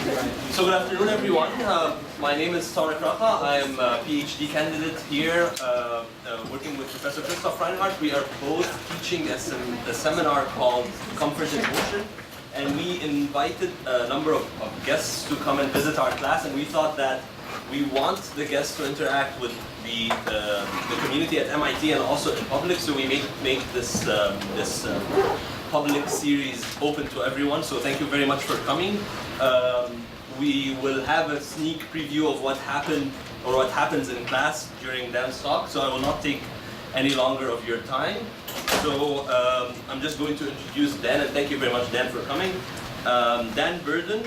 So good afternoon, everyone. My name is Tarek Raha. I am a PhD candidate here, working with Professor Christoph Reinhardt. We are both teaching a seminar called Comfort in Motion, and we invited a number of guests to come and visit our class, and we thought that we want the guests to interact with the community at MIT and also in public, so we make this public series open to everyone. So thank you very much for coming. We will have a sneak preview of what happened or what happens in class during Dan's talk, so I will not take any longer of your time. So I'm just going to introduce Dan, and thank you very much, Dan, for coming. Dan Burden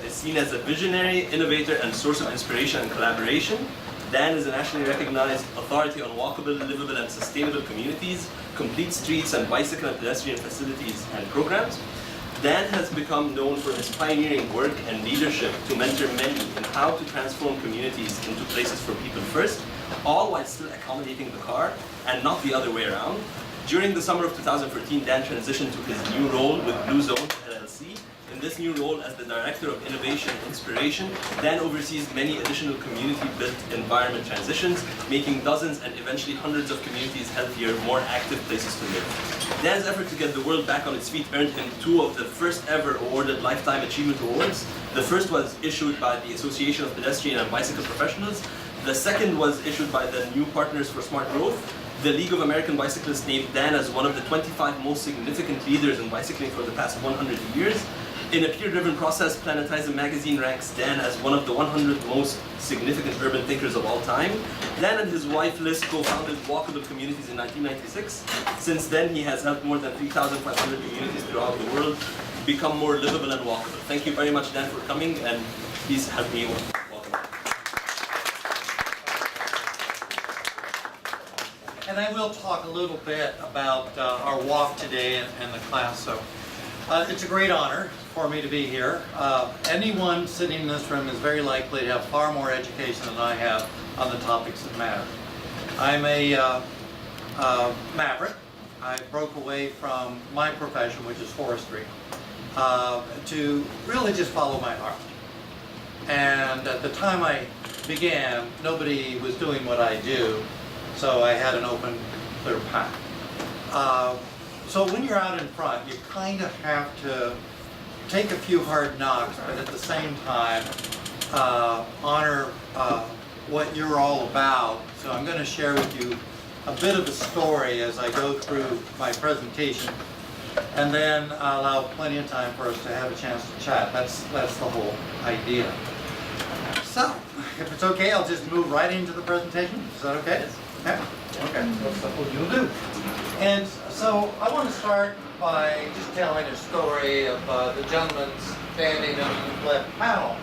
is seen as a visionary, innovator, and source of inspiration and collaboration. Dan is a nationally recognized authority on walkable, livable, and sustainable communities, complete streets, and bicycle and pedestrian facilities and programs. Dan has become known for his pioneering work and leadership to mentor many in how to transform communities into places for people first, all while still accommodating the car and not the other way around. During the summer of 2014, Dan transitioned to his new role with Blue Zone LLC. In this new role as the Director of Innovation and Inspiration, Dan oversees many additional community-built environment transitions, making dozens and eventually hundreds of communities healthier, more active places to live. Dan's effort to get the world back on its feet earned him 2 of the first ever awarded Lifetime Achievement Awards. The first was issued by the Association of Pedestrian and Bicycle Professionals. The second was issued by the New Partners for Smart Growth. The League of American Bicyclists named Dan as one of the 25 most significant leaders in bicycling for the past 100 years. In a peer-driven process, Planetizer magazine ranks Dan as one of the 100 most significant urban thinkers of all time. Dan and his wife Liz co-founded Walkable Communities in 1996. Since then, he has helped more than 3,500 communities throughout the world become more livable and walkable. Thank you very much, Dan, for coming, and please help me welcome. And I will talk a little bit about our walk today and the class. So it's a great honor for me to be here. Anyone sitting in this room is very likely to have far more education than I have on the topics that matter. I'm a maverick. I broke away from my profession, which is forestry, to really just follow my heart. And at the time I began, nobody was doing what I do, so I had an open, clear path. So when you're out in front, you kind of have to take a few hard knocks, but at the same time, honor what you're all about. So I'm going to share with you a bit of a story as I go through my presentation, and then I'll allow plenty of time for us to have a chance to chat. That's the whole idea. So, if it's okay, I'll just move right into the presentation. Is that okay? Yeah. Okay, that's what you'll do. And so I want to start by just telling a story of the gentleman standing in the left panel.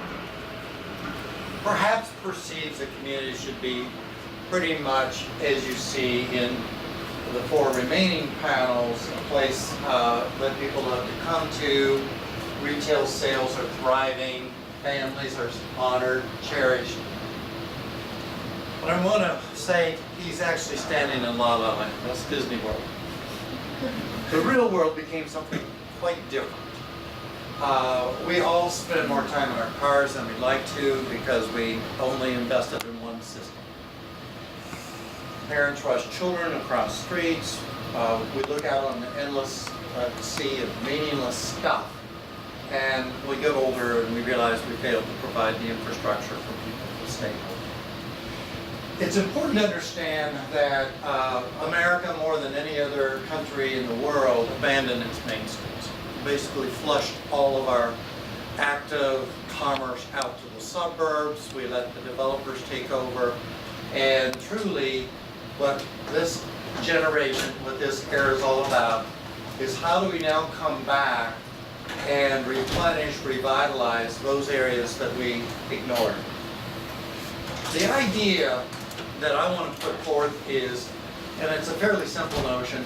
Perhaps perceives the community should be pretty much as you see in the 4 remaining panels, a place that people love to come to, retail sales are thriving, families are honored, cherished. But I want to say he's actually standing in La La Land. That's Disney World. The real world became something quite different. We all spend more time in our cars than we'd like to because we only invested in one system. Parents rush children across streets. We look out on the endless sea of meaningless stuff. And we get older and we realize we failed to provide the infrastructure for people to stay home. It's important to understand that America, more than any other country in the world, abandoned its main streets. Basically flushed all of our active commerce out to the suburbs. We let the developers take over. And truly, what this generation, what this era is all about, is how do we now come back and replenish, revitalize those areas that we ignored. The idea that I want to put forth is, and it's a fairly simple notion,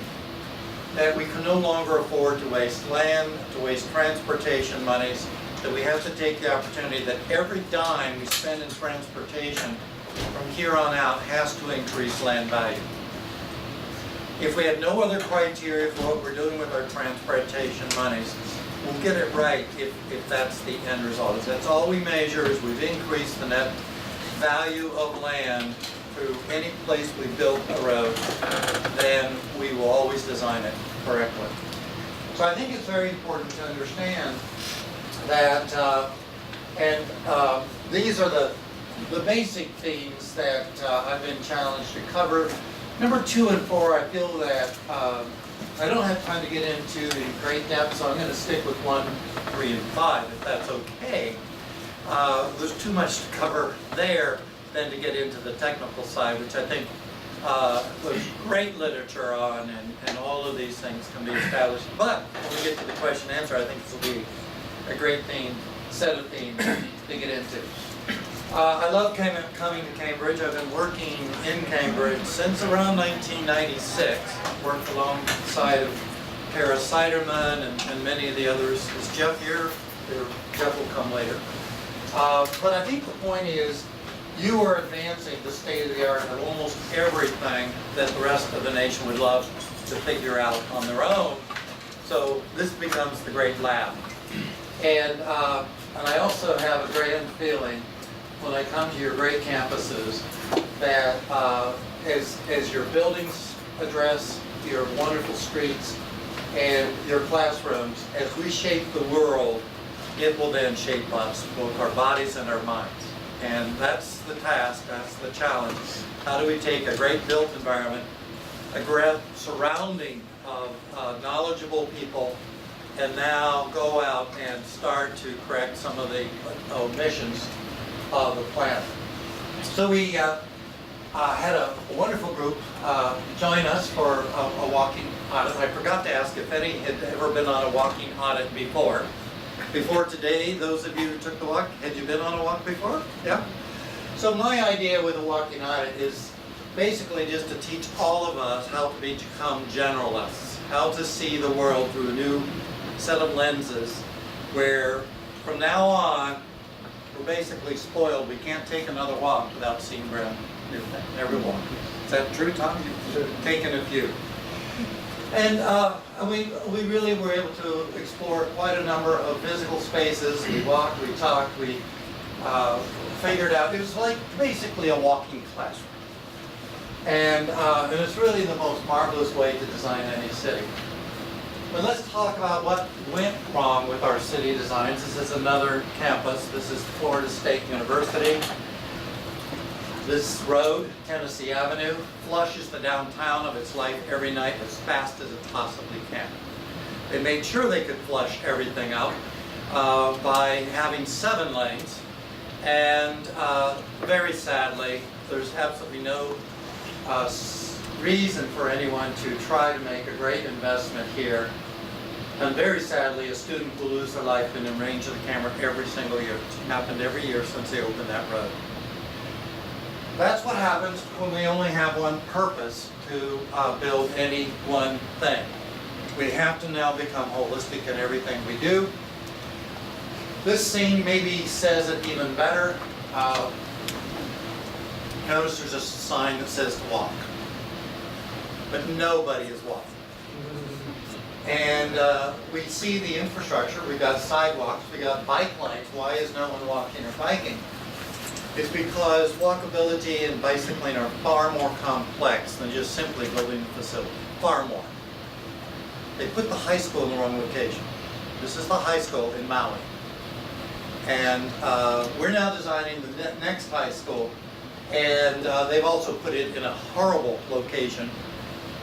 that we can no longer afford to waste land, to waste transportation monies, that we have to take the opportunity that every dime we spend in transportation from here on out has to increase land value. If we had no other criteria for what we're doing with our transportation monies, we'll get it right if that's the end result. If that's all we measure is we've increased the net value of land through any place we built a road, then we will always design it correctly. So I think it's very important to understand that, these are the basic themes that I've been challenged to cover. Number 2 and 4, I feel that I don't have time to get into in great depth, so I'm going to stick with 1, 3, and 5, if that's okay. There's too much to cover there than to get into the technical side, which I think there's great literature on, and all of these things can be established. But when we get to the question and answer, I think this will be a great set of themes to get into. I love coming to Cambridge. I've been working in Cambridge since around 1996. Worked alongside of Kara Siderman and many of the others. Is Jeff here? Jeff will come later. But I think the point is, you are advancing the state of the art of almost everything that the rest of the nation would love to figure out on their own. So this becomes the great lab. And I also have a grand feeling when I come to your great campuses that as your buildings address your wonderful streets and your classrooms, as we shape the world, it will then shape us, both our bodies and our minds. And that's the task, that's the challenge. How do we take a great built environment, a great surrounding of knowledgeable people, and now go out and start to correct some of the omissions of the planet. So we had a wonderful group join us for a walking audit. I forgot to ask if any had ever been on a walking audit before. Before today, those of you who took the walk, had you been on a walk before? Yeah? So my idea with a walking audit is basically just to teach all of us how to become generalists, how to see the world through a new set of lenses where from now on, we're basically spoiled. We can't take another walk without seeing brand new things, every walk. Is that true, Tom? You've taken a few. And we really were able to explore quite a number of physical spaces. We walked, we talked, we figured out. It was like basically a walking classroom. And it's really the most marvelous way to design any city. But let's talk about what went wrong with our city designs. This is another campus. This is Florida State University. This road, Tennessee Avenue, flushes the downtown of its life every night as fast as it possibly can. They made sure they could flush everything out by having 7 lanes. And very sadly, there's absolutely no reason for anyone to try to make a great investment here. And very sadly, a student will lose their life in the range of the camera every single year. It's happened every year since they opened that road. That's what happens when we only have one purpose to build any one thing. We have to now become holistic in everything we do. This scene maybe says it even better. Notice there's a sign that says to walk. But nobody is walking. And we see the infrastructure. We've got sidewalks, we've got bike lanes. Why is no one walking or biking? It's because walkability and bicycling are far more complex than just simply building a facility. Far more. They put the high school in the wrong location. This is the high school in Maui. And we're now designing the next high school. And they've also put it in a horrible location.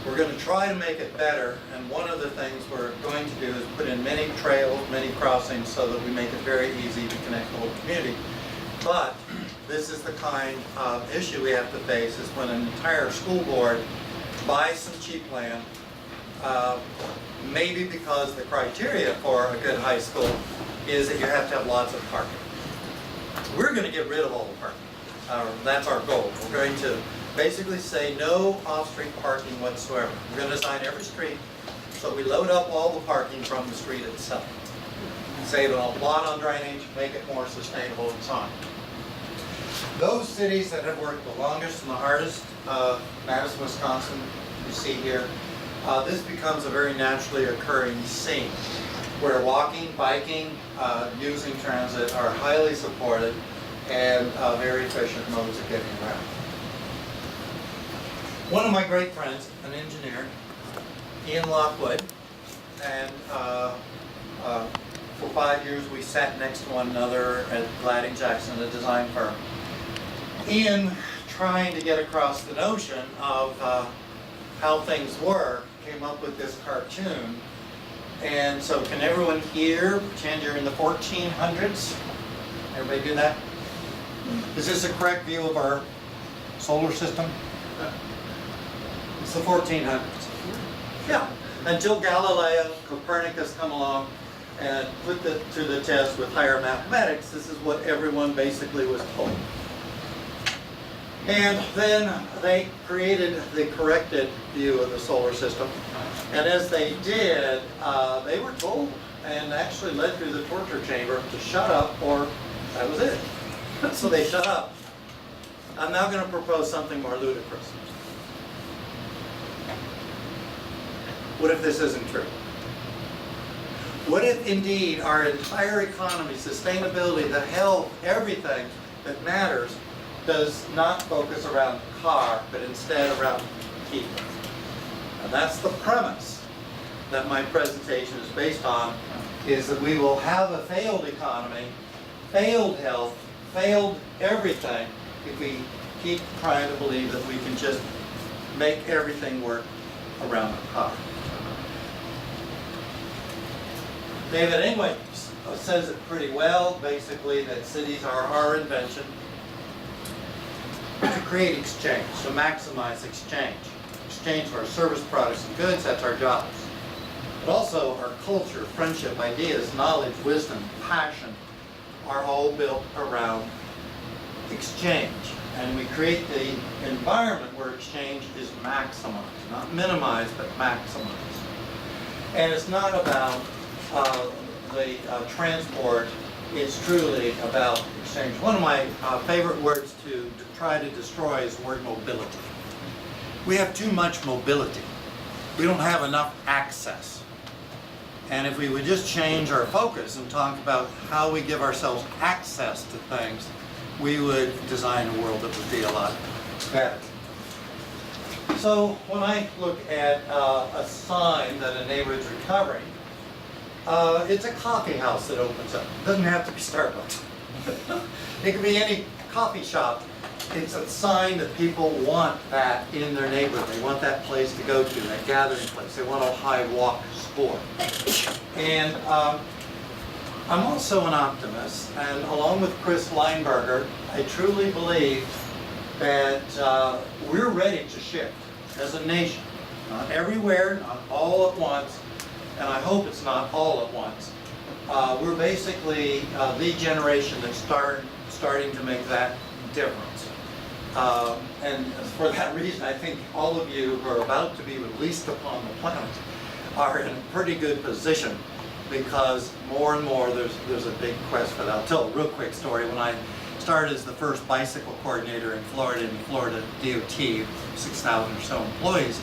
We're going to try to make it better, and one of the things we're going to do is put in many trails, many crossings, so that we make it very easy to connect the whole community. But this is the kind of issue we have to face, is when an entire school board buys some cheap land, maybe because the criteria for a good high school is that you have to have lots of parking. We're going to get rid of all the parking. That's our goal. We're going to basically say no off-street parking whatsoever. We're going to design every street so we load up all the parking from the street itself. Save a lot on drainage, make it more sustainable and so on. Those cities that have worked the longest and the hardest, Madison, Wisconsin, you see here, this becomes a very naturally occurring scene. where walking, biking, using transit are highly supported and very efficient modes of getting around. One of my great friends, an engineer, Ian Lockwood, and for 5 years we sat next to one another at Gladding Jackson, a design firm. Ian, trying to get across the notion of how things work, came up with this cartoon. And so can everyone here pretend you're in the 1400s? Everybody do that? Is this a correct view of our solar system? It's the 1400s. Yeah, until Galileo, Copernicus come along and put it to the test with higher mathematics. This is what everyone basically was told. And then they created the corrected view of the solar system. And as they did, they were told and actually led through the torture chamber to shut up, or that was it. So they shut up. I'm now going to propose something more ludicrous. What if this isn't true? What if indeed our entire economy, sustainability, the health, everything that matters does not focus around the car, but instead around people? And that's the premise that my presentation is based on, is that we will have a failed economy, failed health, failed everything if we keep trying to believe that we can just make everything work around the car. David Ingway says it pretty well, basically, that cities are our invention to create exchange, to maximize exchange. Exchange for our service, products, and goods, that's our jobs. But also our culture, friendship, ideas, knowledge, wisdom, passion are all built around exchange. And we create the environment where exchange is maximized, not minimized, but maximized. And it's not about the transport, it's truly about exchange. One of my favorite words to try to destroy is the word mobility. We have too much mobility. We don't have enough access. And if we would just change our focus and talk about how we give ourselves access to things, we would design a world that would be a lot better. So when I look at a sign that a neighborhood's recovering, it's a coffee house that opens up. It doesn't have to be Starbucks. It could be any coffee shop. It's a sign that people want that in their neighborhood. They want that place to go to, that gathering place. They want a high walk score. And I'm also an optimist, and along with Chris Leinberger, I truly believe that we're ready to shift as a nation. Not everywhere, not all at once, and I hope it's not all at once. We're basically the generation that's starting to make that difference. And for that reason, I think all of you who are about to be released upon the planet are in a pretty good position, because more and more there's a big quest for that. I'll tell a real quick story. When I started as the first bicycle coordinator in Florida DOT, 6,000 or so employees,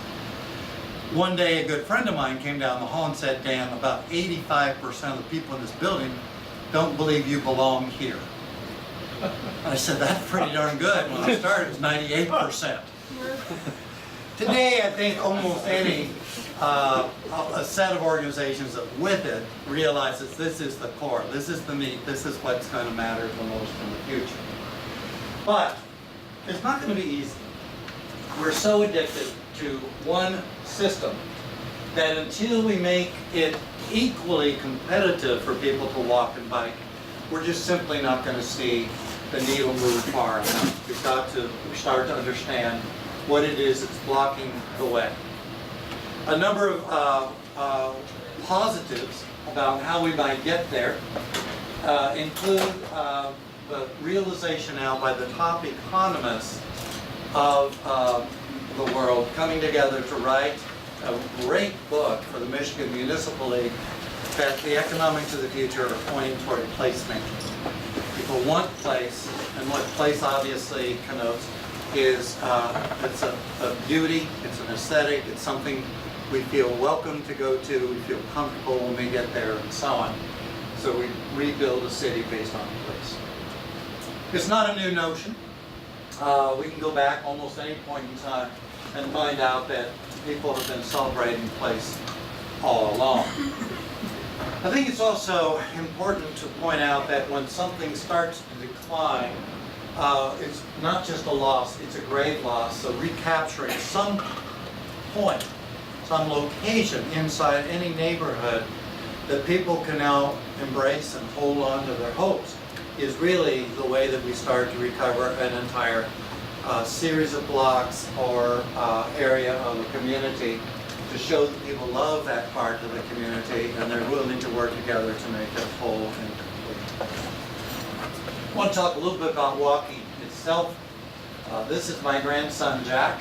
one day a good friend of mine came down the hall and said, "Dan, about 85% of the people in this building don't believe you belong here." I said, "That's pretty darn good." When I started, it was 98%. Today, I think almost any a set of organizations that with it realizes this is the core, this is the meat, this is what's going to matter the most in the future. But it's not going to be easy. We're so addicted to one system that until we make it equally competitive for people to walk and bike, we're just simply not going to see the needle move far enough. We've got to start to understand what it is that's blocking the way. A number of positives about how we might get there include the realization now by the top economists of the world coming together to write a great book for the Michigan Municipal League that the economics of the future are pointing toward placemaking. People want place, and what place obviously connotes is it's a beauty, it's an aesthetic, it's something we feel welcome to go to, we feel comfortable when we get there, and so on. So we rebuild a city based on place. It's not a new notion. We can go back almost any point in time and find out that people have been celebrating place all along. I think it's also important to point out that when something starts to decline, it's not just a loss, it's a grave loss. So recapturing some point, some location inside any neighborhood that people can now embrace and hold on to their hopes is really the way that we start to recover an entire series of blocks or area of a community, to show that people love that part of the community and they're willing to work together to make it whole and complete. I want to talk a little bit about walking itself. This is my grandson Jack.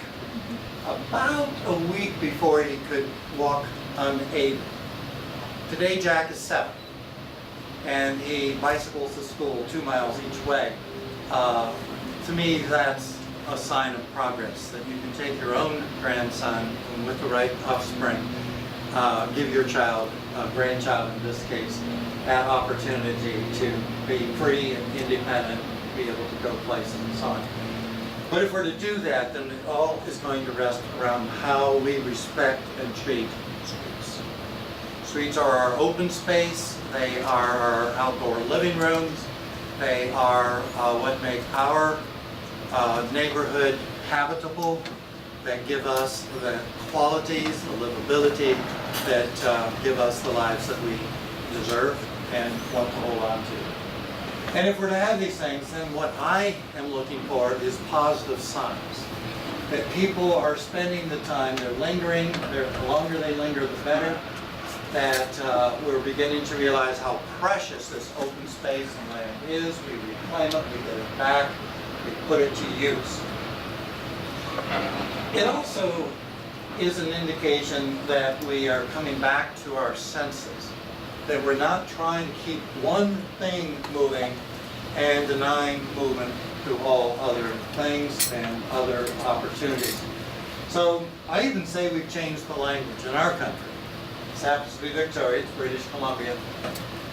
About a week before he could walk unaided. Today Jack is 7 and he bicycles to school 2 miles each way. To me, that's a sign of progress, that you can take your own grandson and with the right offspring, give your child, grandchild in this case, that opportunity to be free and independent, be able to go places and so on. But if we're to do that, then it all is going to rest around how we respect and treat streets. Streets are our open space, they are our outdoor living rooms, they are what make our neighborhood habitable, that give us the qualities, the livability that give us the lives that we deserve and want to hold on to. And if we're to have these things, then what I am looking for is positive signs. That people are spending the time, they're lingering, the longer they linger the better, that we're beginning to realize how precious this open space and land is. We reclaim it, we get it back, we put it to use. It also is an indication that we are coming back to our senses, that we're not trying to keep one thing moving and denying movement to all other things and other opportunities. So I even say we've changed the language in our country. This happens to be Victoria, it's British Columbia.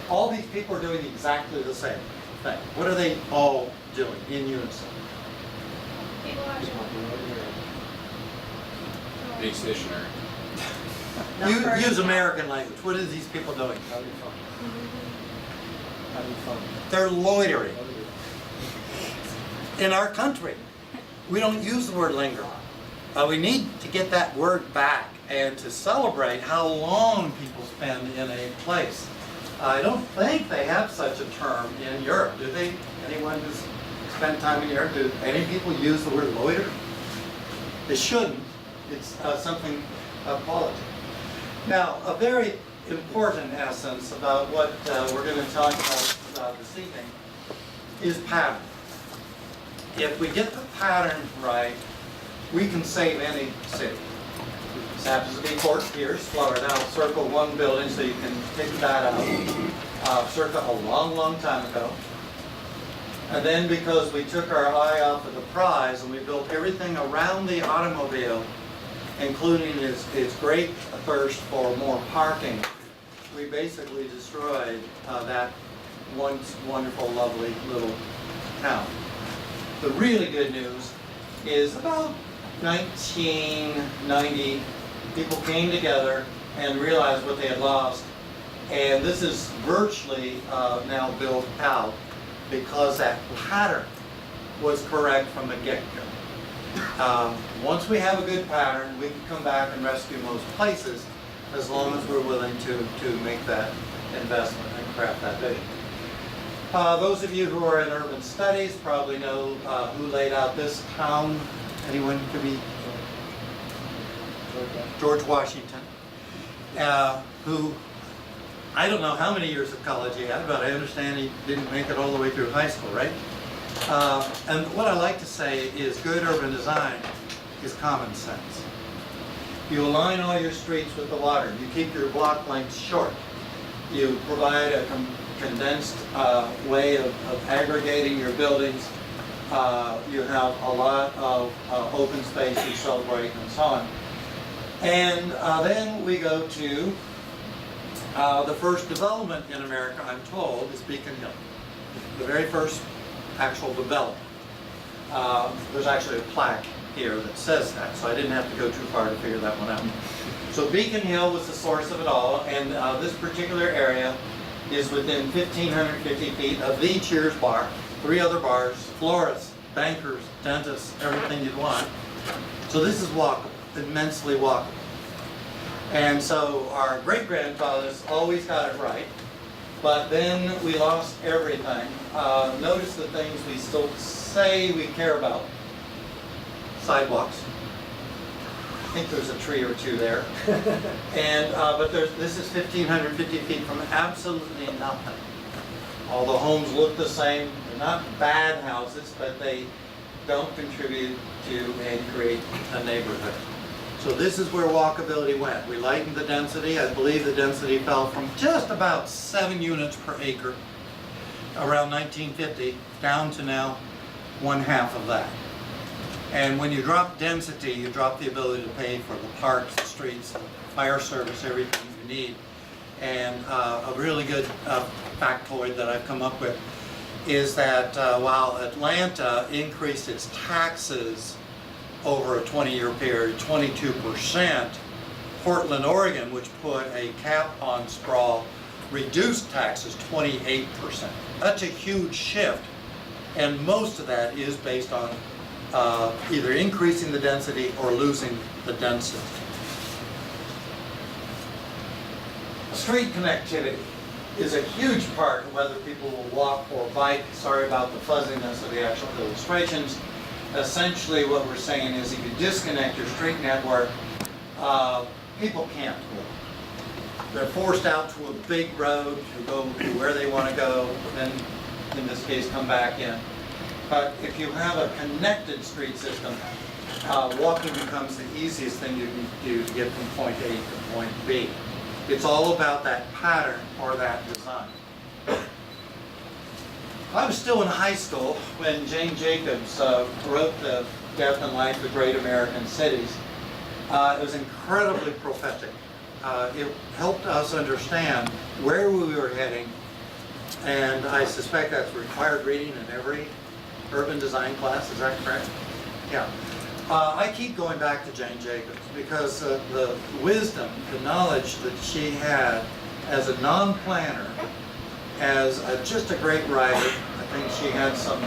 All these people are doing exactly the same thing. What are they all doing in unison? Being stationary. Use American language. What are these people doing? Having fun. Having fun. They're loitering. In our country, we don't use the word linger. We need to get that word back and to celebrate how long people spend in a place. I don't think they have such a term in Europe, do they? Anyone who's spent time in Europe, do any people use the word loiter? They shouldn't. It's something of quality. Now, a very important essence about what we're going to talk about this evening is pattern. If we get the pattern right, we can save any city. This happens to be Fort Pierce, Florida. I'll circle one building so you can pick that out. Circa a long, long time ago. And then because we took our eye off of the prize and we built everything around the automobile, including its great thirst for more parking, we basically destroyed that once wonderful, lovely little town. The really good news is about 1990, people came together and realized what they had lost. And this is virtually now built out because that pattern was correct from the get-go. Once we have a good pattern, we can come back and rescue most places as long as we're willing to make that investment and craft that vision. Those of you who are in urban studies probably know who laid out this town. Anyone could be? George Washington, who, I don't know how many years of college he had, but I understand he didn't make it all the way through high school, right? And what I like to say is good urban design is common sense. You align all your streets with the water. You keep your block lengths short. You provide a condensed way of aggregating your buildings. You have a lot of open space you celebrate and so on. And then we go to the first development in America, I'm told, is Beacon Hill. The very first actual development. There's actually a plaque here that says that, so I didn't have to go too far to figure that one out. So Beacon Hill was the source of it all, and this particular area is within 1,550 feet of the Cheers bar, 3 other bars, florists, bankers, dentists, everything you'd want. So this is walkable, immensely walkable. And so our great-grandfathers always got it right, but then we lost everything. Notice the things we still say we care about. Sidewalks. I think there's a tree or two there. And but this is 1,550 feet from absolutely nothing. All the homes look the same. They're not bad houses, but they don't contribute to and create a neighborhood. So this is where walkability went. We lightened the density. I believe the density fell from just about 7 units per acre around 1950 down to now 1/2 of that. And when you drop density, you drop the ability to pay for the parks, the streets, the fire service, everything you need. And a really good factoid that I've come up with is that while Atlanta increased its taxes over a 20-year period, 22%, Portland, Oregon, which put a cap on sprawl, reduced taxes 28%. That's a huge shift, and most of that is based on either increasing the density or losing the density. Street connectivity is a huge part of whether people will walk or bike. Sorry about the fuzziness of the actual illustrations. Essentially what we're saying is if you disconnect your street network, people can't walk. They're forced out to a big road to go to where they want to go, then in this case come back in. But if you have a connected street system, walking becomes the easiest thing you can do to get from point A to point B. It's all about that pattern or that design. I was still in high school when Jane Jacobs wrote The Death and Life of Great American Cities. It was incredibly prophetic. It helped us understand where we were heading, and I suspect that's required reading in every urban design class. Is that correct? Yeah. I keep going back to Jane Jacobs because the wisdom, the knowledge that she had as a non-planner, as just a great writer. I think she had some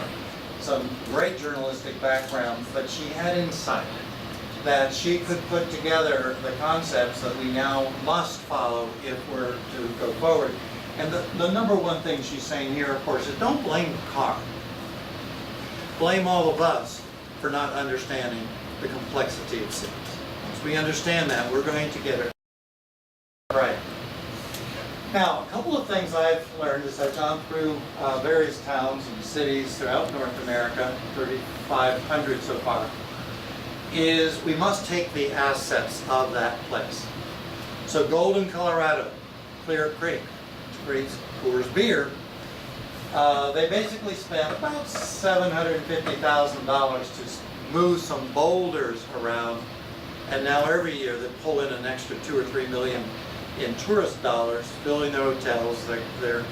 great journalistic background, but she had insight that she could put together the concepts that we now must follow if we're to go forward. And the number one thing she's saying here, of course, is don't blame the car. Blame all of us for not understanding the complexity of cities. Once we understand that, we're going to get it right. Now, a couple of things I've learned as I've gone through various towns and cities throughout North America, 3,500 so far, is we must take the assets of that place. So Golden, Colorado, Clear Creek, which creates Coors Beer, they basically spent about $750,000 to move some boulders around, and now every year they pull in an extra $2 or $3 million in tourist dollars, building their hotels, their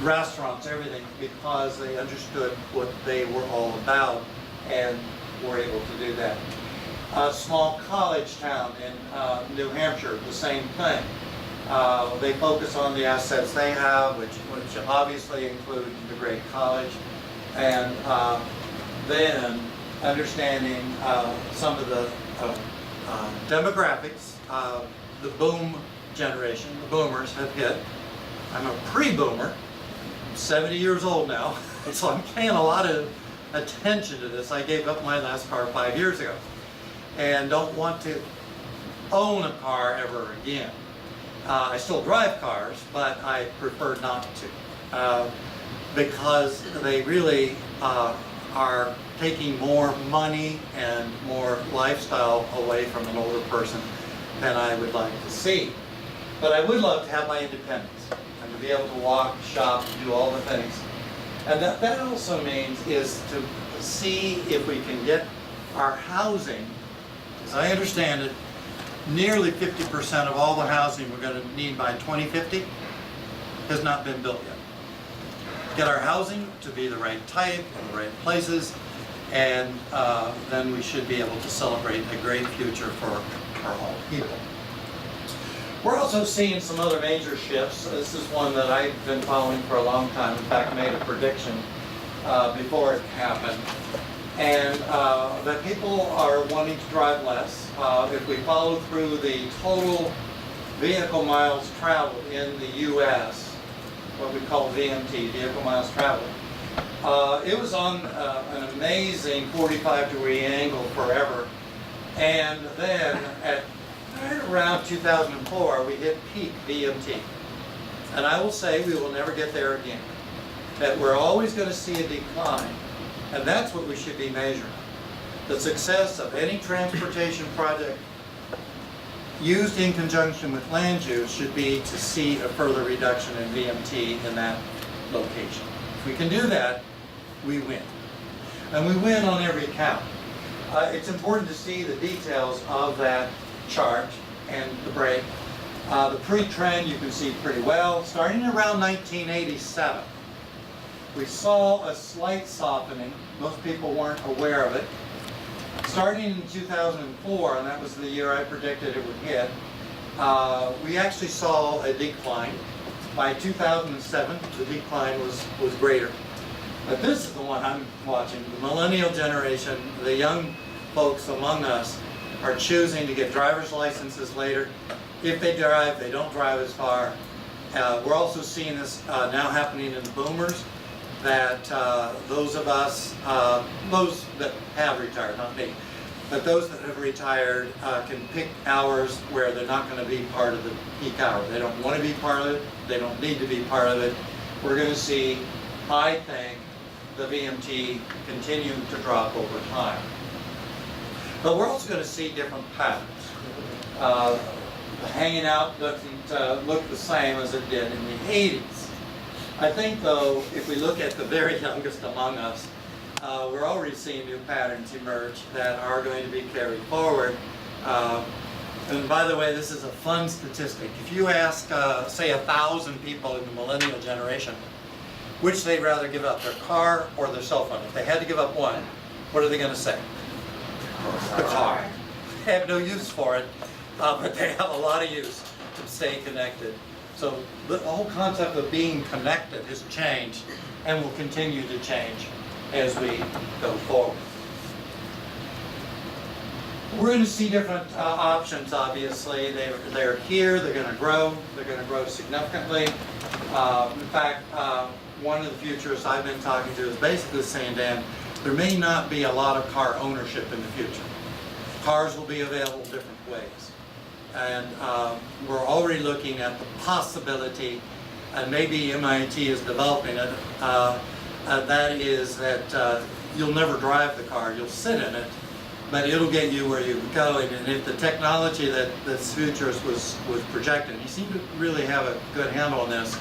restaurants, everything, because they understood what they were all about and were able to do that. A small college town in New Hampshire, the same thing. They focus on the assets they have, which obviously include the great college, and then understanding some of the demographics. The boom generation, the boomers have hit. I'm a pre-boomer, I'm 70 years old now, so I'm paying a lot of attention to this. I gave up my last car 5 years ago and don't want to own a car ever again. I still drive cars, but I prefer not to because they really are taking more money and more lifestyle away from an older person than I would like to see. But I would love to have my independence and to be able to walk, shop, do all the things. And that also means is to see if we can get our housing, as I understand it, nearly 50% of all the housing we're going to need by 2050 has not been built yet. Get our housing to be the right type, in the right places, and then we should be able to celebrate a great future for all people. We're also seeing some other major shifts. This is one that I've been following for a long time. In fact, made a prediction before it happened. And that people are wanting to drive less. If we follow through the total vehicle miles traveled in the U.S., what we call VMT, vehicle miles traveled, it was on an amazing 45-degree angle forever. And then at right around 2004, we hit peak VMT. And I will say we will never get there again. That we're always going to see a decline. And that's what we should be measuring. The success of any transportation project used in conjunction with land use should be to see a further reduction in VMT in that location. If we can do that, we win. And we win on every count. It's important to see the details of that chart and the break. The pre-trend you can see pretty well. Starting around 1987, we saw a slight softening. Most people weren't aware of it. Starting in 2004, and that was the year I predicted it would hit, we actually saw a decline. By 2007, the decline was greater. But this is the one I'm watching. The millennial generation, the young folks among us, are choosing to get driver's licenses later. If they drive, they don't drive as far. We're also seeing this now happening in the boomers, that those of us, those that have retired, not me, but those that have retired can pick hours where they're not going to be part of the peak hour. They don't want to be part of it. They don't need to be part of it. We're going to see, I think, the VMT continue to drop over time. But we're also going to see different patterns. Hanging out doesn't look the same as it did in the 80s. I think, though, if we look at the very youngest among us, we're already seeing new patterns emerge that are going to be carried forward. And by the way, this is a fun statistic. If you ask, say, 1,000 people in the millennial generation, which they'd rather give up, their car or their cell phone, if they had to give up one, what are they going to say? The car. They have no use for it, but they have a lot of use to stay connected. So the whole concept of being connected has changed and will continue to change as we go forward. We're going to see different options, obviously. They're here, they're going to grow significantly. In fact, one of the futurists I've been talking to is basically saying, Dan, there may not be a lot of car ownership in the future. Cars will be available different ways. And we're already looking at the possibility, and maybe MIT is developing it, that is that you'll never drive the car, you'll sit in it, but it'll get you where you're going. And if the technology that this futurist was projecting, he seemed to really have a good handle on this,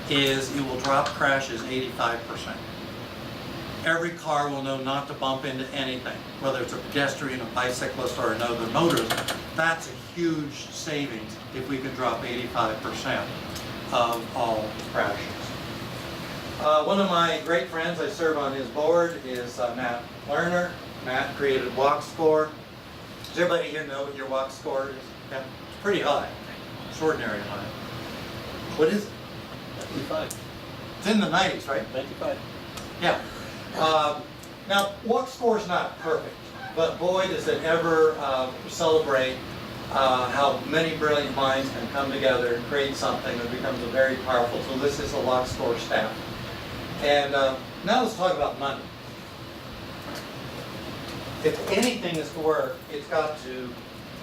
is it will drop crashes 85%. Every car will know not to bump into anything, whether it's a pedestrian, a bicyclist, or another motorist. That's a huge savings if we can drop 85% of all crashes. One of my great friends, I serve on his board, is Matt Lerner. Matt created Walk Score. Does everybody here know what your Walk Score is? Yeah, it's pretty high, extraordinary high. What is it? 95. It's in the 90s, right? 95. Yeah. Now, Walk Score is not perfect, but boy, does it ever celebrate how many brilliant minds can come together and create something that becomes a very powerful. So this is a Walk Score staff. And now let's talk about money. If anything is to work, it's got to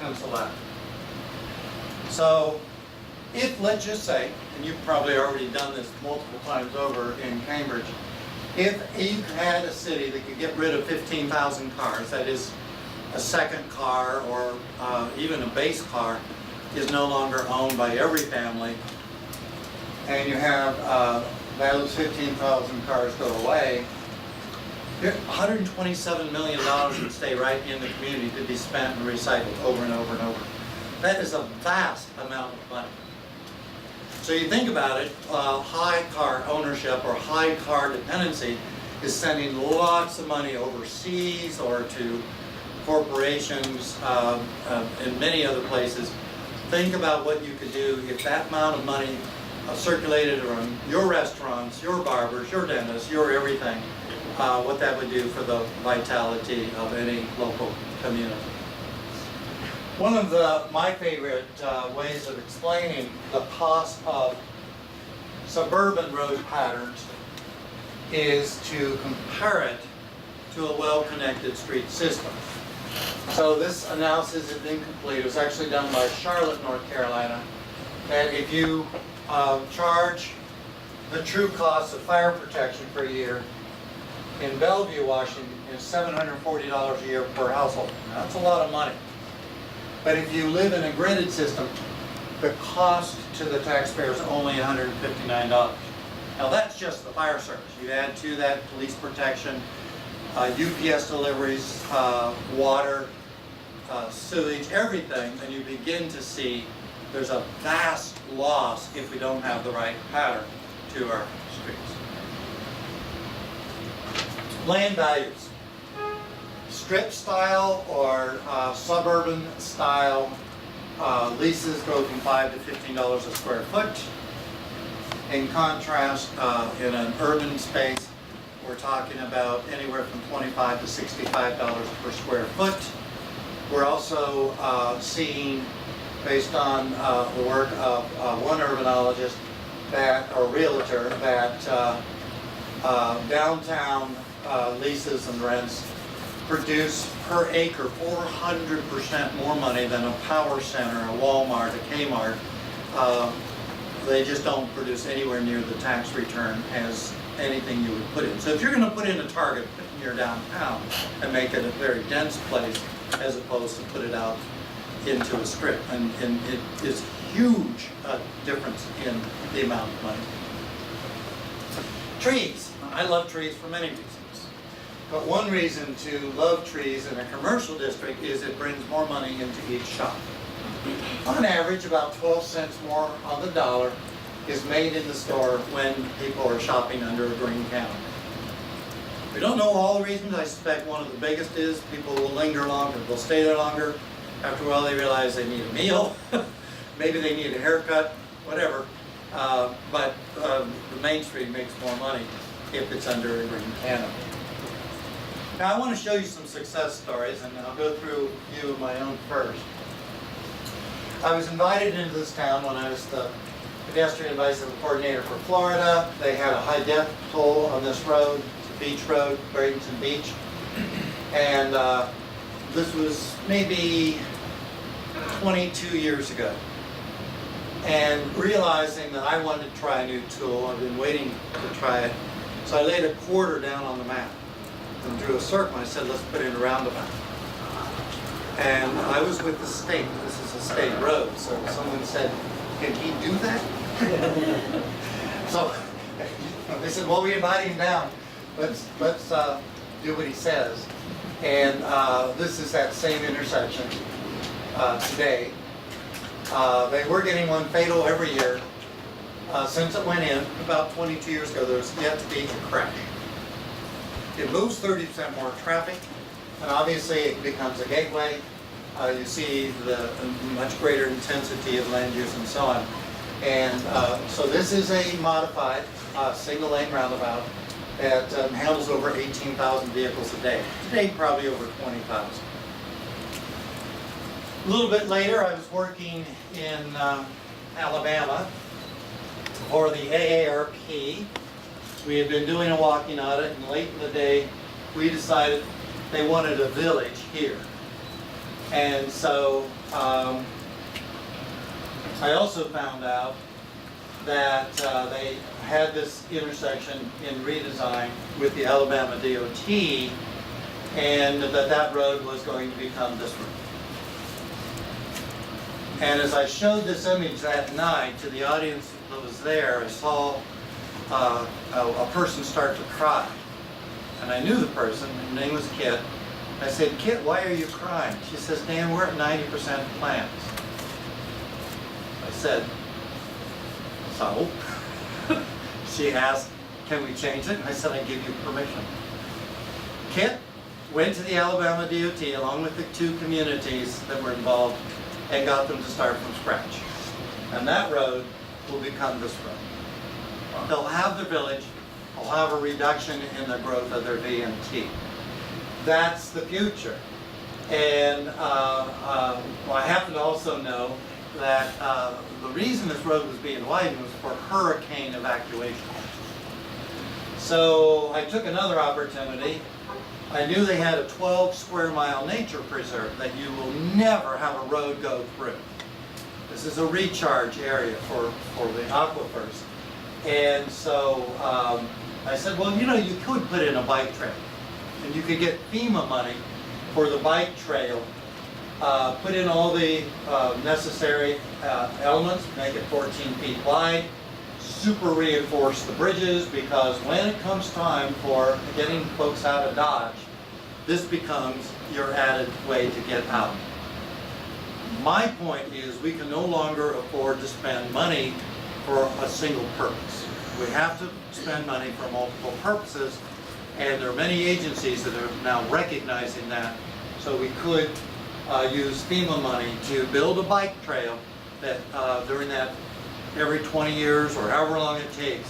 pencil out. So if, let's just say, and you've probably already done this multiple times over in Cambridge, if you had a city that could get rid of 15,000 cars, that is a second car or even a base car is no longer owned by every family, and you have those 15,000 cars go away, $127 million would stay right in the community to be spent and recycled over and over and over. That is a vast amount of money. So you think about it, high car ownership or high car dependency is sending lots of money overseas or to corporations in many other places. Think about what you could do if that amount of money circulated around your restaurants, your barbers, your dentists, your everything, what that would do for the vitality of any local community. One of my favorite ways of explaining the cost of suburban road patterns is to compare it to a well-connected street system. So this analysis is incomplete. It was actually done by Charlotte, North Carolina. And if you charge the true cost of fire protection per year in Bellevue, Washington, is $740 a year per household. That's a lot of money. But if you live in a gridded system, the cost to the taxpayer is only $159. Now that's just the fire service. You add to that police protection, UPS deliveries, water, sewage, everything, and you begin to see there's a vast loss if we don't have the right pattern to our streets. Land values. Strip style or suburban style leases go from $5 to $15 a square foot. In contrast, in an urban space, we're talking about anywhere from $25 to $65 per square foot. We're also seeing, based on the work of one urbanologist or realtor, that downtown leases and rents produce per acre 400% more money than a power center, a Walmart, a Kmart. They just don't produce anywhere near the tax return as anything you would put in. So if you're going to put in a Target near downtown and make it a very dense place, as opposed to put it out into a strip, and it is huge difference in the amount of money. Trees. I love trees for many reasons. But one reason to love trees in a commercial district is it brings more money into each shop. On average, about 12 cents more on the dollar is made in the store when people are shopping under a green counter. We don't know all the reasons. I suspect one of the biggest is people will linger longer. They'll stay there longer. After a while, they realize they need a meal. Maybe they need a haircut, whatever. But the Main Street makes more money if it's under a green canopy. Now, I want to show you some success stories, and I'll go through a few of my own first. I was invited into this town when I was the pedestrian bicycle coordinator for Florida. They had a high-def toll on this road. It's a beach road, Bradenton Beach. And this was maybe 22 years ago. And realizing that I wanted to try a new tool, I've been waiting to try it. So I laid a quarter down on the map and drew a circle. I said, let's put in a roundabout. And I was with the state. This is a state road. So someone said, can he do that? So they said, well, we invited him down. Let's do what he says. And this is that same intersection today. They were getting one fatal every year. Since it went in, about 22 years ago, there's yet to be a crash. It moves 30% more traffic, and obviously it becomes a gateway. You see the much greater intensity of land use and so on. And so this is a modified single lane roundabout that handles over 18,000 vehicles a day. Today, probably over 20,000. A little bit later, I was working in Alabama for the AARP. We had been doing a walking audit, and late in the day, we decided they wanted a village here. And so I also found out that they had this intersection in redesign with the Alabama DOT, and that road was going to become this road. And as I showed this image that night to the audience that was there, I saw a person start to cry. And I knew the person, her name was Kit. I said, Kit, why are you crying? She says, Dan, we're at 90% plans. said, so? She asked, can we change it? I said, I give you permission. Kit went to the Alabama DOT along with the 2 communities that were involved and got them to start from scratch. And that road will become this road. They'll have their village, they'll have a reduction in the growth of their VMT. That's the future. And I happen to also know that the reason this road was being widened was for hurricane evacuation. So I took another opportunity. I knew they had a 12 square mile nature preserve that you will never have a road go through. This is a recharge area for the aquifers. And so I said, well, you know, you could put in a bike trail. And you could get FEMA money for the bike trail, put in all the necessary elements, make it 14 feet wide, super reinforce the bridges, because when it comes time for getting folks out of Dodge, this becomes your added way to get out. My point is we can no longer afford to spend money for a single purpose. We have to spend money for multiple purposes, and there are many agencies that are now recognizing that. So we could use FEMA money to build a bike trail that during that every 20 years or however long it takes,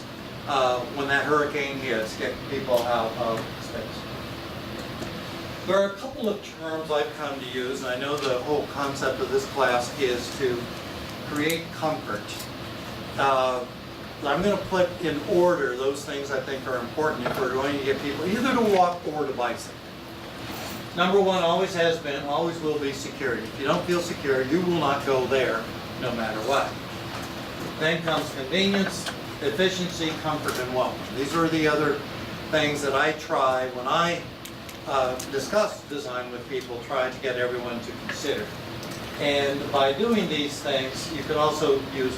when that hurricane hits, get people out of space. There are a couple of terms I've come to use, and I know the whole concept of this class is to create comfort. I'm going to put in order those things I think are important if we're going to get people either to walk or to bicycle. Number one always has been, always will be security. If you don't feel secure, you will not go there no matter what. Then comes convenience, efficiency, comfort, and welcome. These are the other things that I try when I discuss design with people, try to get everyone to consider. And by doing these things, you can also use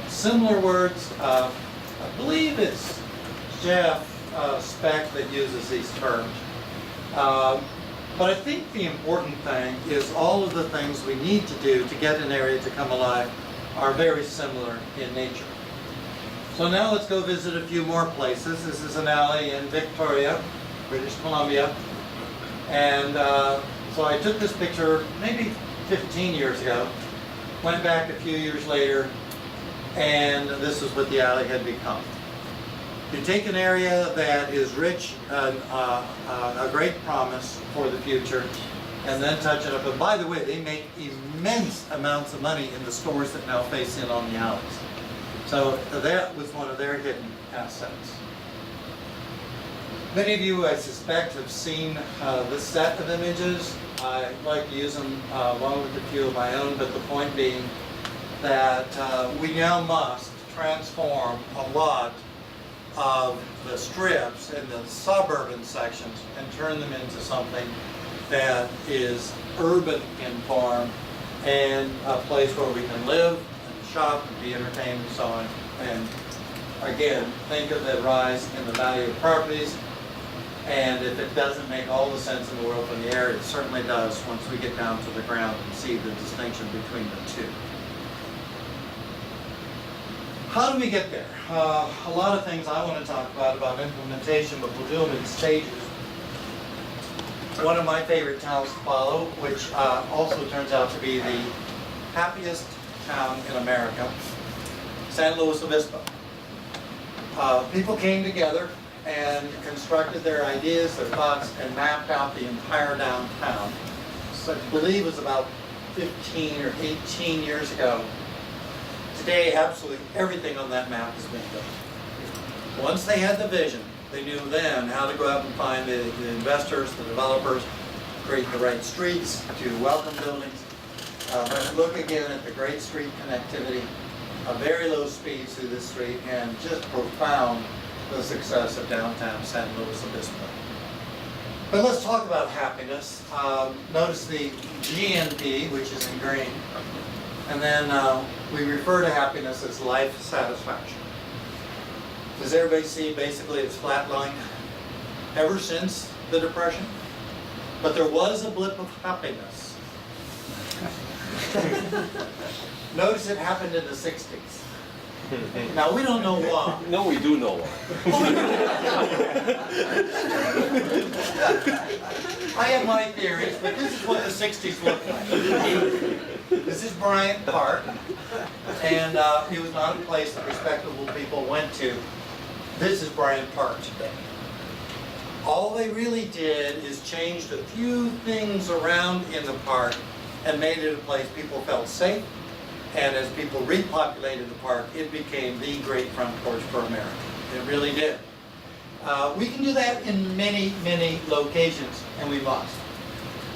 similar words. I believe it's Jeff Speck that uses these terms. But I think the important thing is all of the things we need to do to get an area to come alive are very similar in nature. So now let's go visit a few more places. This is an alley in Victoria, British Columbia. And so I took this picture maybe 15 years ago, went back a few years later, and this is what the alley had become. You take an area that is rich, a great promise for the future, and then touch it up. And by the way, they make immense amounts of money in the stores that now face in on the alleys. So that was one of their hidden assets. Many of you, I suspect, have seen this set of images. I like to use them along with a few of my own, but the point being that we now must transform a lot of the strips in the suburban sections and turn them into something that is urban in form and a place where we can live and shop and be entertained and so on. And again, think of the rise in the value of properties. And if it doesn't make all the sense in the world from the air, it certainly does once we get down to the ground and see the distinction between the two. How do we get there? A lot of things I want to talk about implementation, but we'll do them in stages. One of my favorite towns to follow, which also turns out to be the happiest town in America, San Luis Obispo. People came together and constructed their ideas, their thoughts, and mapped out the entire downtown. So I believe it was about 15 or 18 years ago. Today, absolutely everything on that map has been built. Once they had the vision, they knew then how to go out and find the investors, the developers, create the right streets to welcome buildings. Look again at the great street connectivity, very low speeds through this street, and just profound the success of downtown San Luis Obispo. But let's talk about happiness. Notice the GNP, which is in green, and then we refer to happiness as life satisfaction. Does everybody see basically it's flatlined ever since the Depression? But there was a blip of happiness. Notice it happened in the 60s. Now, we don't know why. No, we do know. I have my theories, but this is what the 60s looked like. This is Bryant Park, and it was not a place that respectable people went to. This is Bryant Park today. All they really did is changed a few things around in the park and made it a place people felt safe. And as people repopulated the park, it became the great front porch for America. It really did. We can do that in many, many locations, and we must.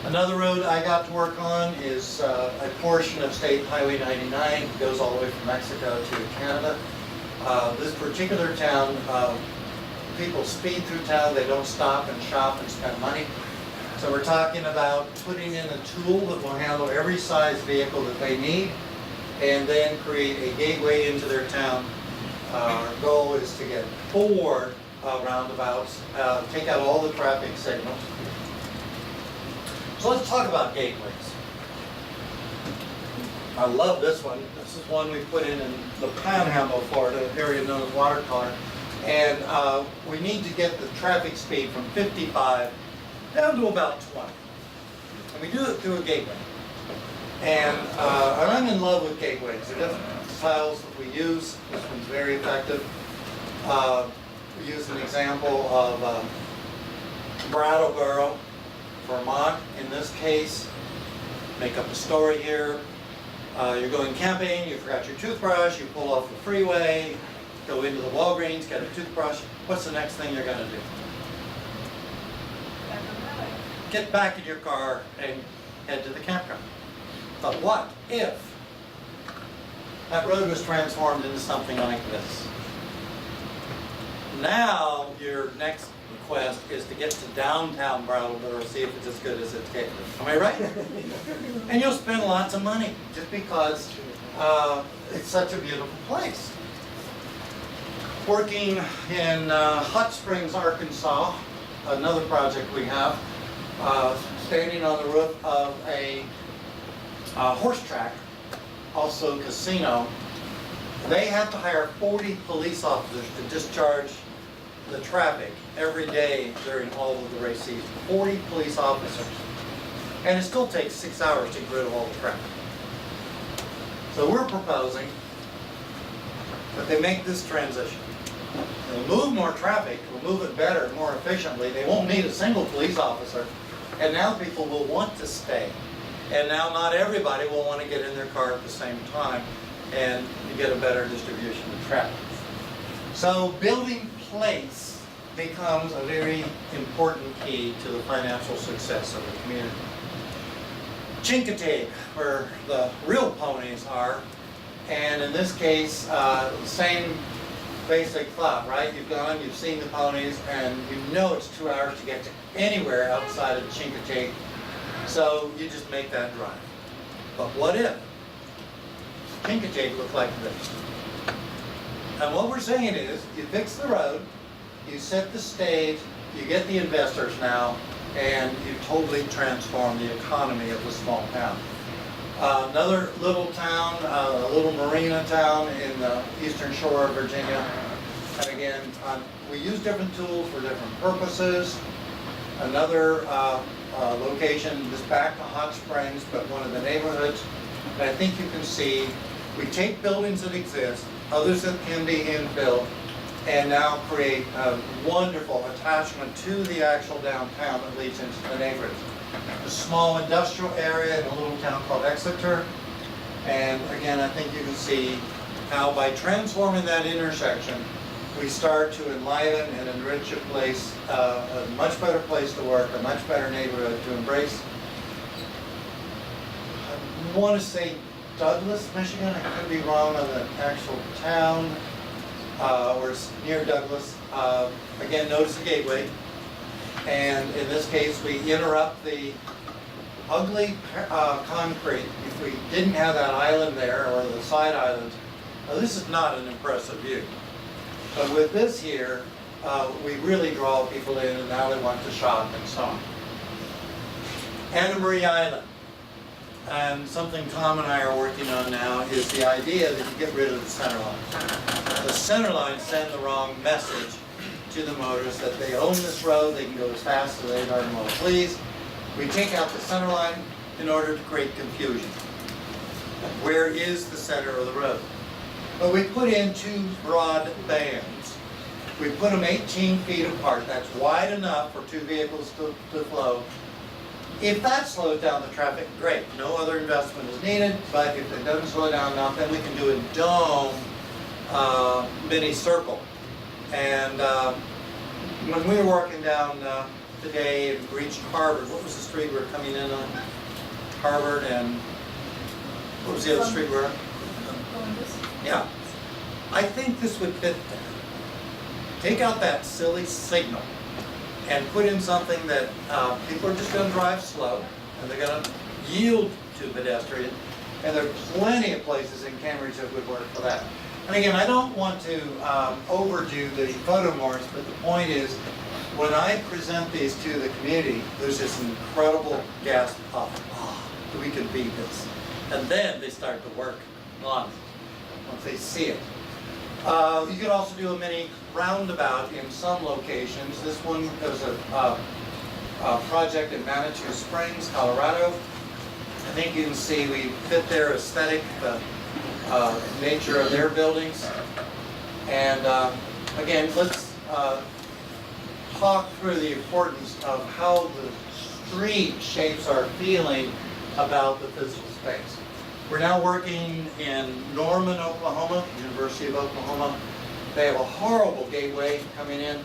Another road I got to work on is a portion of State Highway 99. It goes all the way from Mexico to Canada. This particular town, people speed through town. They don't stop and shop and spend money. So we're talking about putting in a tool that will handle every size vehicle that they need, and then create a gateway into their town. Our goal is to get 4 roundabouts, take out all the traffic signals. So let's talk about gateways. I love this one. This is one we put in the Panhandle, Florida, area known as Watercolor. And we need to get the traffic speed from 55 down to about 20. And we do it through a gateway. And I'm in love with gateways. They're different styles that we use. This one's very effective. We use an example of Brattleboro, Vermont. In this case, make up a story here. You're going camping, you forgot your toothbrush, you pull off the freeway, go into the Walgreens, get a toothbrush. What's the next thing you're going to do? Get back in your car and head to the campground. But what if that road was transformed into something like this? Now your next request is to get to downtown Brattleboro, see if it's as good as it's getting. Am I right? And you'll spend lots of money just because it's such a beautiful place. Working in Hot Springs, Arkansas, another project we have, standing on the roof of a horse track, also casino. They have to hire 40 police officers to discharge the traffic every day during all of the race season. 40 police officers. And it still takes 6 hours to get rid of all the traffic. So we're proposing that they make this transition. They'll move more traffic, they'll move it better, more efficiently. They won't need a single police officer. And now people will want to stay. And now not everybody will want to get in their car at the same time, and you get a better distribution of traffic. So building place becomes a very important key to the financial success of the community. Chincoteague, where the real ponies are, and in this case, same basic thought, right? You've gone, you've seen the ponies, and you know it's 2 hours to get to anywhere outside of Chincoteague. So you just make that drive. But what if Chincoteague looked like this? And what we're saying is, you fix the road, you set the stage, you get the investors now, and you totally transform the economy of the small town. Another little town, a little marina town in the eastern shore of Virginia. And again, we use different tools for different purposes. Another location is back to Hot Springs, but one of the neighborhoods. And I think you can see, we take buildings that exist, others that can be infilled, and now create a wonderful attachment to the actual downtown that leads into the neighborhoods. A small industrial area in a little town called Exeter. And again, I think you can see how by transforming that intersection, we start to enliven and enrich a place, a much better place to work, a much better neighborhood to embrace. I want to say Douglas, Michigan. I could be wrong on the actual town, or it's near Douglas. Again, notice the gateway. And in this case, we interrupt the ugly concrete. If we didn't have that island there, or the side islands, this is not an impressive view. But with this here, we really draw people in, and now they want to shop and so on. Anna Marie Island. and something Tom and I are working on now, is the idea that you get rid of the center line. The center line send the wrong message to the motorists that they own this road, they can go as fast as they darn well please. We take out the center line in order to create confusion. Where is the center of the road? But we put in two broad bands. We put them 18 feet apart. That's wide enough for two vehicles to flow. If that slows down the traffic, great. No other investment is needed, but if it doesn't slow down enough, then we can do a dome mini circle. And when we were working down today and reached Harvard, what was the street we were coming in on? Harvard and what was the other street we were on? Yeah. I think this would fit there. Take out that silly signal and put in something that people are just going to drive slow and they're going to yield to pedestrian. And there are plenty of places in Cambridge that would work for that. And again, I don't want to overdo the photomorphs, but the point is, when I present these to the community, there's this incredible gasp of, oh, we can beat this. And then they start to work on it once they see it. You could also do a mini roundabout in some locations. This one was a project in Manitou Springs, Colorado. I think you can see we fit their aesthetic, the nature of their buildings. And again, let's talk through the importance of how the street shapes our feeling about the physical space. We're now working in Norman, Oklahoma, University of Oklahoma. They have a horrible gateway coming in,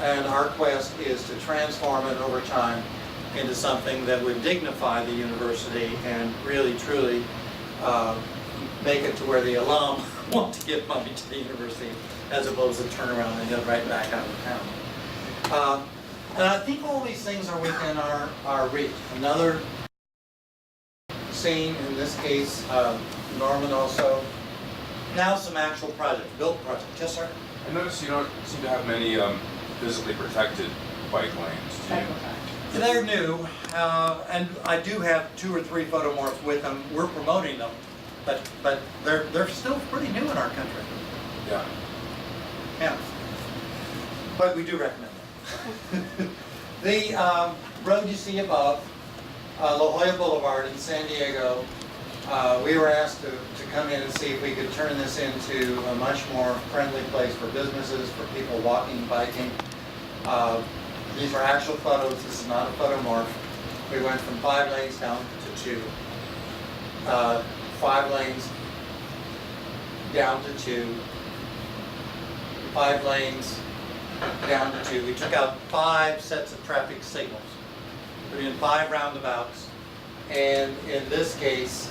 and our quest is to transform it over time into something that would dignify the university and really, truly make it to where the alum want to give money to the university as opposed to turn around and head right back out of town. And I think all these things are within our reach. Another scene, in this case, Norman also. Now some actual project, built project. Yes, sir? I noticed you don't seem to have many physically protected bike lanes, do you? They're new, and I do have 2 or 3 photomorphs with them. We're promoting them, but they're still pretty new in our country. Yeah. Yeah. But we do recommend them. The road you see above, La Jolla Boulevard in San Diego, we were asked to come in and see if we could turn this into a much more friendly place for businesses, for people walking, biking. These are actual photos. This is not a photomorph. We went from 5 lanes down to 2. 5 lanes down to 2. 5 lanes down to 2. We took out 5 sets of traffic signals. Put in 5 roundabouts. And in this case,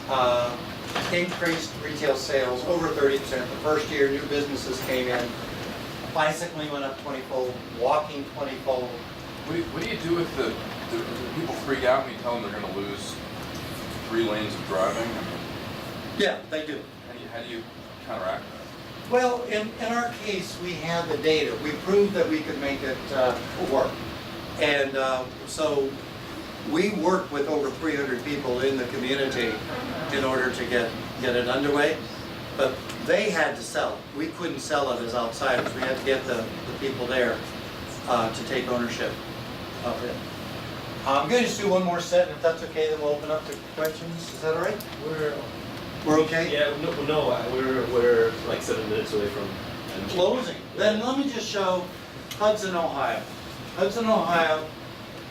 increased retail sales over 30%. The first year, new businesses came in. Bicycling went up 20-fold, walking 20-fold. What do you do with the people freak out when you tell them they're going to lose 3 lanes of driving? I mean, Yeah, they do. how do you counteract that? Well, in our case, we had the data. We proved that we could make it work. And so we worked with over 300 people in the community in order to get it underway. But they had to sell it. We couldn't sell it as outsiders. We had to get the people there to take ownership of it. I'm going to just do one more set, and if that's okay, then we'll open up to questions. Is that all right? We're okay? Yeah, we're like 7 minutes away from Closing. Then let me just show Hudson, Ohio. Hudson, Ohio,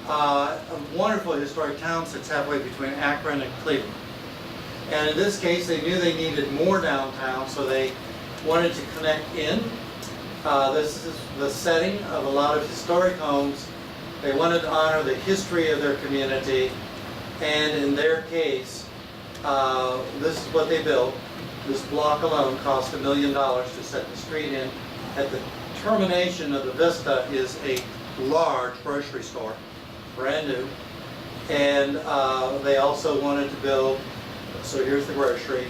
a wonderful historic town sits halfway between Akron and Cleveland. And in this case, they knew they needed more downtown, so they wanted to connect in. This is the setting of a lot of historic homes. They wanted to honor the history of their community, and in their case, this is what they built. This block alone cost $1 million to set the street in. At the termination of the vista is a large grocery store, brand new. And they also wanted to build, so here's the grocery,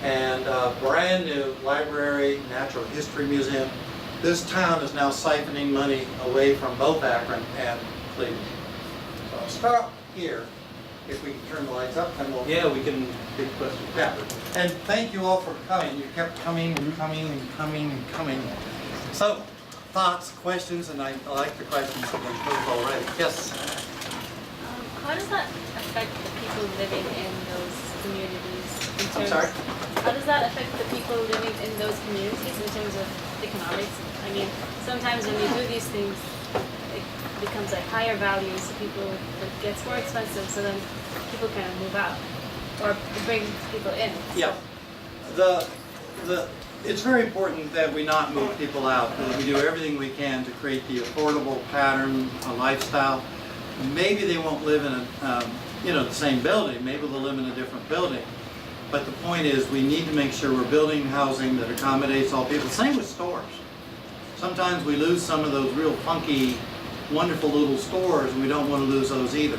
and brand new library, natural history museum. This town is now siphoning money away from both Akron and Cleveland. So I'll start here if we can turn the lights up, then we'll. Yeah, we can take questions. Yeah, and thank you all for coming. You kept coming and coming and coming and coming. So, thoughts, questions, and I like the questions that have been posed already. Yes? How does that affect the people living in those communities? I'm sorry? How does that affect the people living in those communities in terms of economics? I mean, sometimes when you do these things, it becomes like higher value, so people, it gets more expensive, so then people kind of move out, or it brings people in. Yeah. It's very important that we not move people out, that we do everything we can to create the affordable pattern, a lifestyle. Maybe they won't live in the same building, maybe they'll live in a different building. But the point is, we need to make sure we're building housing that accommodates all people. Same with stores. Sometimes we lose some of those real funky, wonderful little stores, and we don't want to lose those either.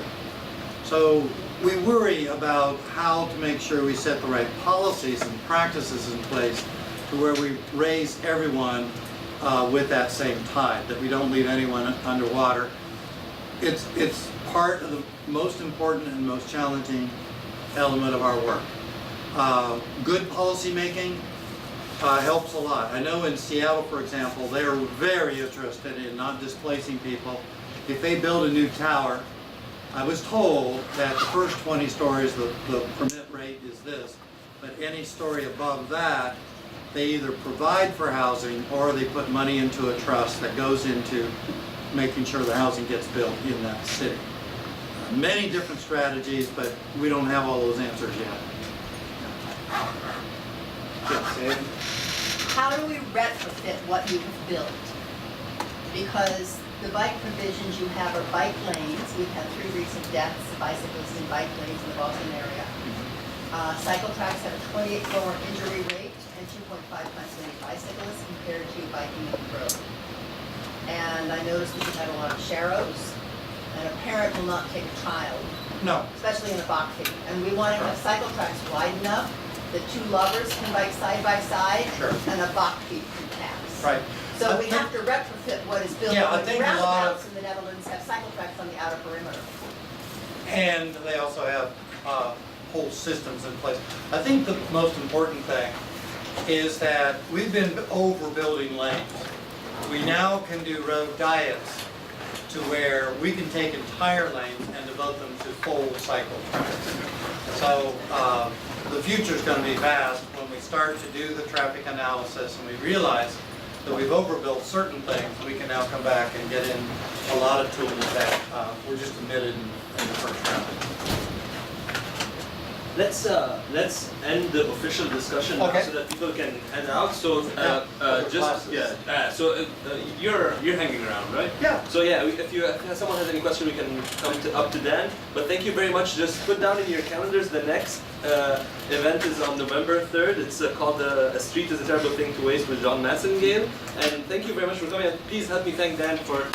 So we worry about how to make sure we set the right policies and practices in place to where we raise everyone with that same tide, that we don't leave anyone underwater. It's part of the most important and most challenging element of our work. Good policy making helps a lot. I know in Seattle, for example, they are very interested in not displacing people. If they build a new tower, I was told that the first 20 stories, the permit rate is this, but any story above that, they either provide for housing or they put money into a trust that goes into making sure the housing gets built in that city. Many different strategies, but we don't have all those answers yet. Yes, How do we retrofit what you have built? Because the bike provisions you have are bike lanes. We've had 3 recent deaths of bicyclists in bike lanes in the Boston area. Cycle tracks have a 28 lower injury rate and 2.5 times as many bicyclists compared to biking on the road. And I noticed that you've had a lot of sharrows, and a parent will not take a child, No. especially in a box seat. And we want to have cycle tracks wide enough that 2 lovers can bike side by side, Sure. and a box seat can pass. Right. So we have to retrofit what is built. Yeah, I Like think a lot roundabouts in the Netherlands have cycle tracks on the outer perimeter. And they also have whole systems in place. I think the most important thing is that we've been overbuilding lanes. We now can do road diets to where we can take entire lanes and devote them to full cycle tracks. So the future's going to be vast when we start to do the traffic analysis and we realize that we've overbuilt certain things. We can now come back and get in a lot of tools that were just omitted in the first round. Let's end the official discussion now Okay. so that people can head out. So Other just classes. so you're hanging around, right? Yeah. So yeah, if someone has any question, we can come up to Dan. But thank you very much. Just put down in your calendars the next event is on November 3rd. It's called "A Street is a Terrible Thing to Waste" with John Massengale. And thank you very much for coming. And please help me thank Dan for